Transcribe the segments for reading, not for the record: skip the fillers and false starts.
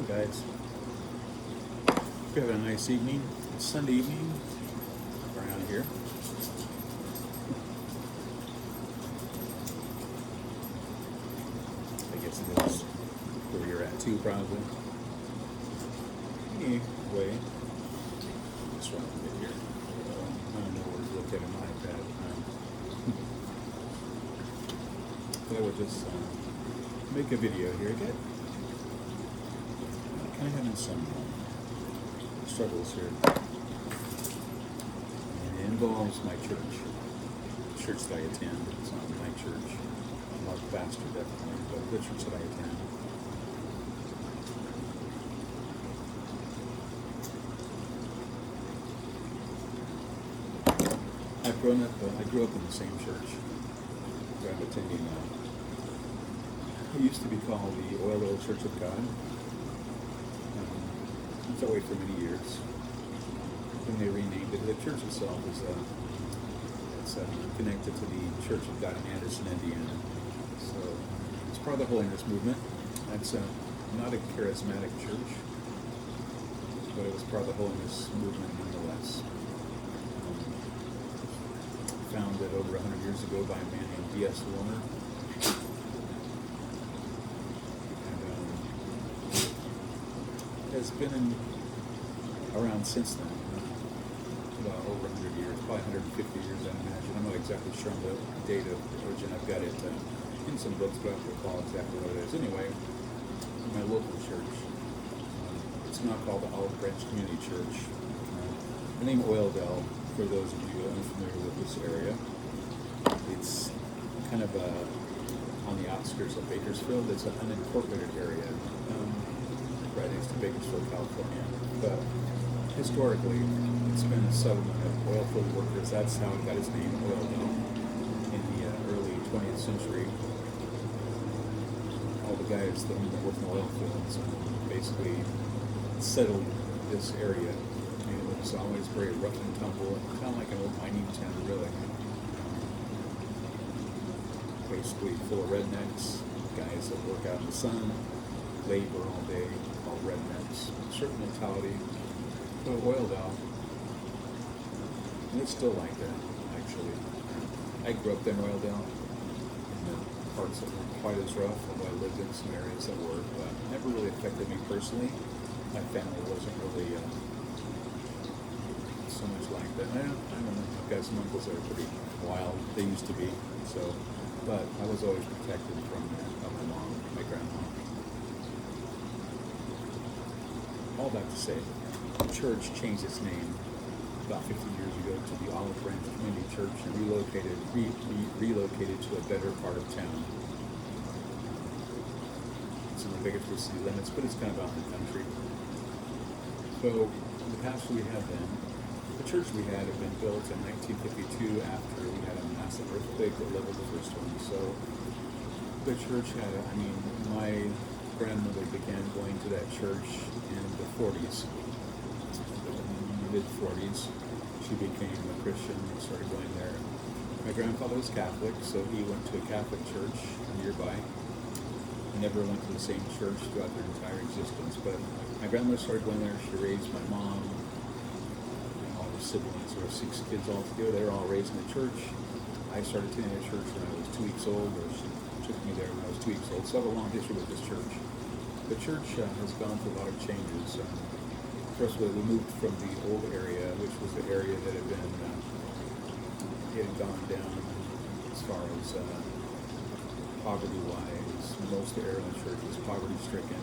guys. Hope you're having a nice evening. It's Sunday evening around here. I guess it is where you're at too, probably. Anyway, let's run a bit here. I don't know where to look at an iPad. But I would just make a video here again. I'm kind of having some struggles here. And it involves my church. The church that I attend. It's not my church. I'm not a pastor, definitely, but the church that I attend. I grew up in the same church where I'm attending now. It used to be called the Oil Church of God. It was that way for many years. Then they renamed it. The church itself is connected to the Church of God in Anderson, Indiana. So it's part of the Holiness movement. That's not a charismatic church, but it was part of the Holiness movement nonetheless. Founded over 100 years ago by a man named D.S. Warner. And has been around since then, about over 100 years, probably 150 years, I imagine. I'm not exactly sure on the date of origin. I've got it in some books, but I don't recall exactly what it is. Anyway, my local church, it's not called the Olive Branch Community Church. The name Oildale, for those of you unfamiliar with this area, it's kind of on the outskirts of Bakersfield. It's an unincorporated area right next to Bakersfield, California. But historically, it's been a settlement of oil field workers. That's how it got its name, Oildale, in the early 20th century. All the guys that worked in the oil fields basically settled this area. It's always very rough and tumble, kind of like an old mining town, really. Basically full of rednecks, guys that work out in the sun, labor all day, all rednecks, certain mentality. But Oildale, and it's still like that, actually. I grew up there in Oildale, in the parts that weren't quite as rough, although I lived in some areas that were, but never really affected me personally. My family wasn't really so much like that. I don't know. I've got some uncles that are pretty wild. They used to be. So, but I was always protected from that by my mom, my grandma. All that to say, the church changed its name about 50 years ago to the Olive Branch Community Church and relocated to a better part of town. It's in the Bakersfield city limits, but it's kind of out in the country. So the pastor we had then, the church we had been built in 1952 after we had a massive earthquake that leveled the first one. So the church had, my grandmother began going to that church in the 40s, mid-40s. She became a Christian and started going there. My grandfather was Catholic, so he went to a Catholic church nearby. He never went to the same church throughout their entire existence, but my grandmother started going there. She raised my mom, siblings. There were 6 kids all together. They were all raised in the church. I started attending the church when I was 2 weeks old, or she took me there when I was 2 weeks old. So I have a long history with this church. The church has gone through a lot of changes. First of all, we moved from the old area, which was the area that had been, it had gone down as far as poverty-wise. Most of the area in the church was poverty-stricken.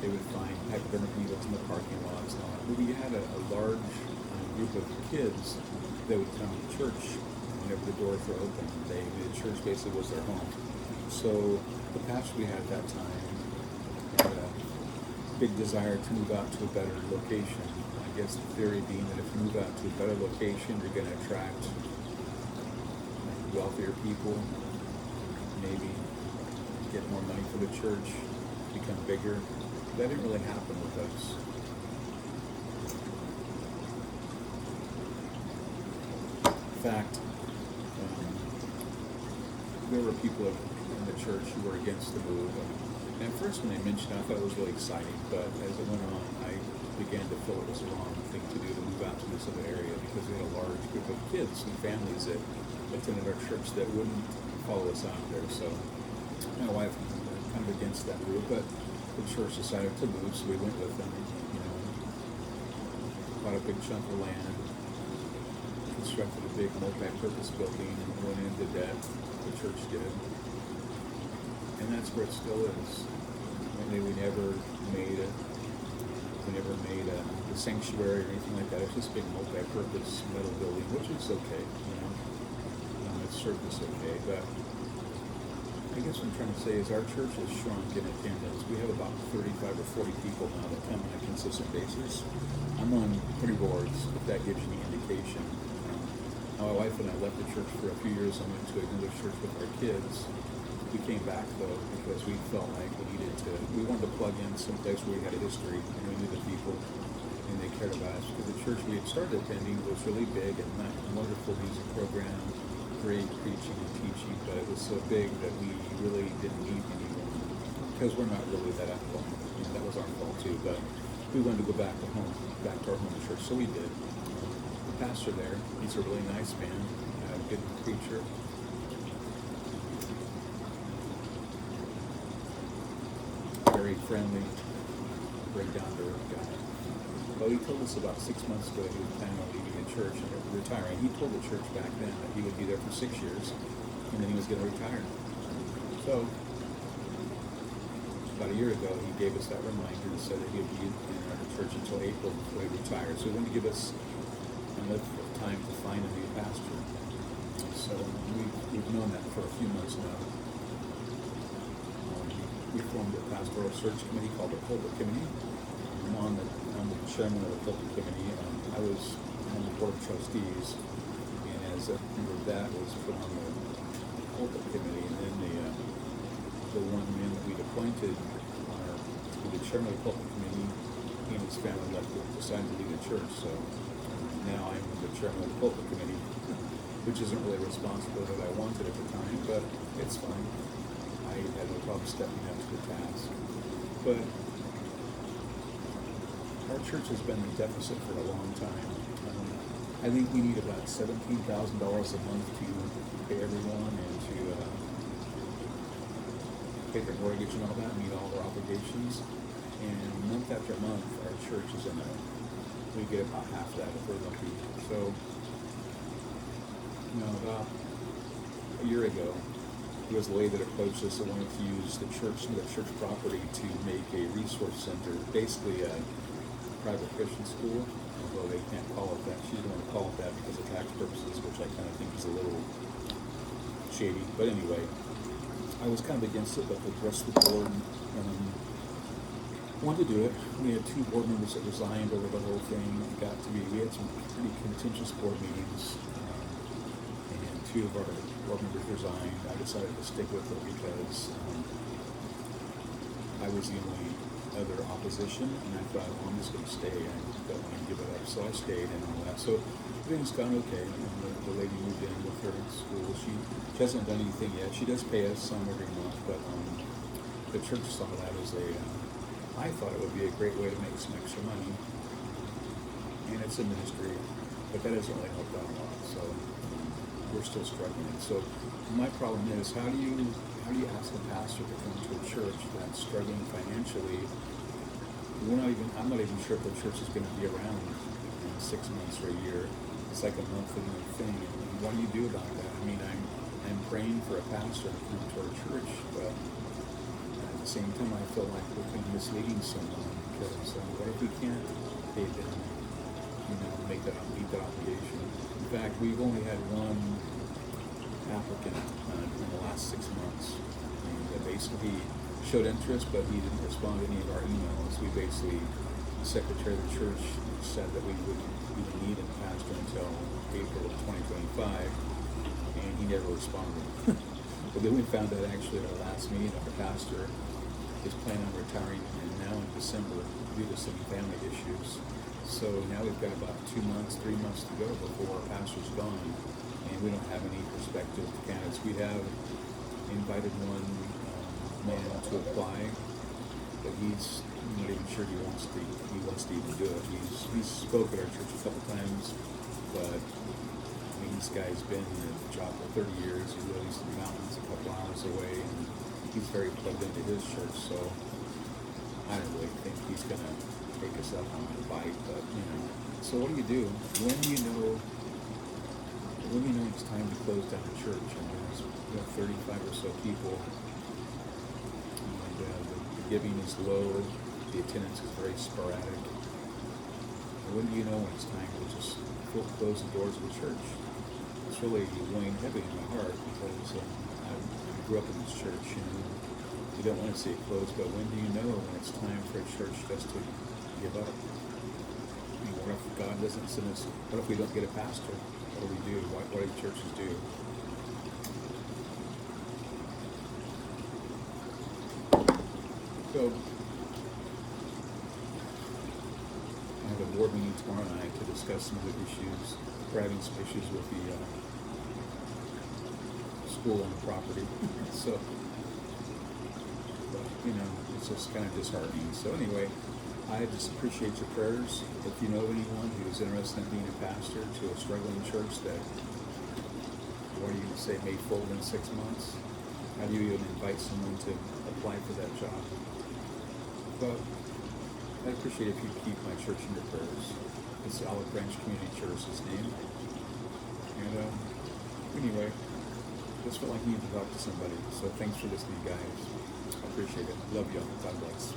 They would find hypodermic needles in the parking lots and all that. But we had a large group of kids that would come to church whenever the doors were open. The church basically was their home. So the pastor we had at that time had a big desire to move out to a better location. I guess the theory being that if you move out to a better location, you're going to attract wealthier people, maybe get more money for the church, become bigger. That didn't really happen with us. In fact, there were people in the church who were against the move. And at first when they mentioned it, I thought it was really exciting, but as it went on, I began to feel it was the wrong thing to do to move out to this other area because we had a large group of kids and families that attended our church that wouldn't follow us out there. So my wife was kind of against that group, but the church decided to move, so we went with them. Bought a big chunk of land, constructed a big multi-purpose building, and went and did that. The church did. And that's where it still is. We never made a sanctuary or anything like that. It's just a big multi-purpose metal building, which is okay, it's served us okay. But I guess what I'm trying to say is our church has shrunk in attendance. We have about 35 or 40 people now that come on a consistent basis. I'm on 3 boards, if that gives you any indication. My wife and I left the church for a few years and went to another church with our kids. We came back though because we felt like we wanted to plug in someplace where we had a history and we knew the people and they cared about us. Because the church we had started attending was really big and a wonderful music program, great preaching and teaching, but it was so big that we really didn't need anyone because we're not really that outgoing. That was our fault too, but we wanted to go back to our home church, so we did. The pastor there, he's a really nice man, a good preacher. Very friendly, very down-to-earth guy. Well, he told us about 6 months ago he was planning on leaving the church and retiring. He told the church back then that he would be there for 6 years, and then he was going to retire. So, about a year ago, he gave us that reminder and said that he would be in our church until April before he retired. So he wanted to give us enough time to find a new pastor. So we've known that for a few months now. We formed a pastoral search committee called the Pulpit Committee. I'm the chairman of the Pulpit Committee. I was on the board of trustees, and as a member of that was put on the Pulpit Committee, and then the one man that we'd appointed to be the chairman of the Pulpit Committee, he and his family decided to leave the church. So now I'm the chairman of the Pulpit Committee, which isn't really a responsibility that I wanted at the time, but it's fine. I had no problem stepping up to the task. But our church has been in deficit for a long time. I think we need about $17,000 a month to pay everyone and to pay their mortgage and all that, meet all their obligations. And month after month, our church is we get about half that if we're lucky. So, about a year ago, there was a lady that approached us that wanted to use the church property to make a resource center, basically a private Christian school, although they can't call it that. She didn't want to call it that because of tax purposes, which I kind of think is a little shady. But anyway, I was kind of against it, but the rest of the board wanted to do it. We had 2 board members that resigned over the whole thing. We had some pretty contentious board meetings, and 2 of our board members resigned. I decided to stick with it because I was the only other opposition, and I thought, well, I'm just going to stay. I don't want to give it up, so I stayed and all that. So everything's gone okay. And the lady moved in with her in school. She hasn't done anything yet. She does pay us some every month, but the church saw that as I thought it would be a great way to make some extra money, and it's a ministry, but that hasn't really helped out a lot. So we're still struggling. So my problem is, how do you ask the pastor to come to a church that's struggling financially? I'm not even sure if the church is going to be around in 6 months or a year. It's like a monthly thing. And what do you do about that? I mean, I'm praying for a pastor to come to our church, but at the same time, I feel like we're kind of misleading someone because what if we can't pay them? Meet that obligation. In fact, we've only had one applicant in the last 6 months. And basically showed interest, but he didn't respond to any of our emails. The secretary of the church said that we wouldn't need a pastor until April of 2025, and he never responded. But then we found out actually at our last meeting that the pastor is planning on retiring now in December due to some family issues. So now we've got about 3 months to go before our pastor's gone, and we don't have any prospective candidates. We have invited one man to apply, but he's not even sure he wants to even do it. He's spoke at our church a couple times, but I mean, this guy's been in the job for 30 years. He lives in the mountains a couple hours away, and he's very plugged into his church, so I don't really think he's going to take us up on the bite, but, you know. So what do you do? When do you know it's time to close down the church? And there's 35 or so people, and the giving is low, the attendance is very sporadic. And when do you know when it's time to just close the doors of the church? It's really weighing heavy in my heart because I grew up in this church, you don't want to see it closed, but when do you know when it's time for a church just to give up? I mean, what if God doesn't send us, what if we don't get a pastor? What do we do? What do churches do? So, I have a board meeting tomorrow night to discuss some of the issues. We're having some issues with the school and the property. So, you know, it's just kind of disheartening. So anyway, I just appreciate your prayers. If you know anyone who's interested in being a pastor to a struggling church that, what are you going to say, may fold in 6 months, how do you even invite someone to apply for that job? But I'd appreciate if you keep my church in your prayers. It's the Olive Branch Community Church's name. And anyway, just felt like you need to talk to somebody. So thanks for listening, guys. I appreciate it. Love y'all. God bless.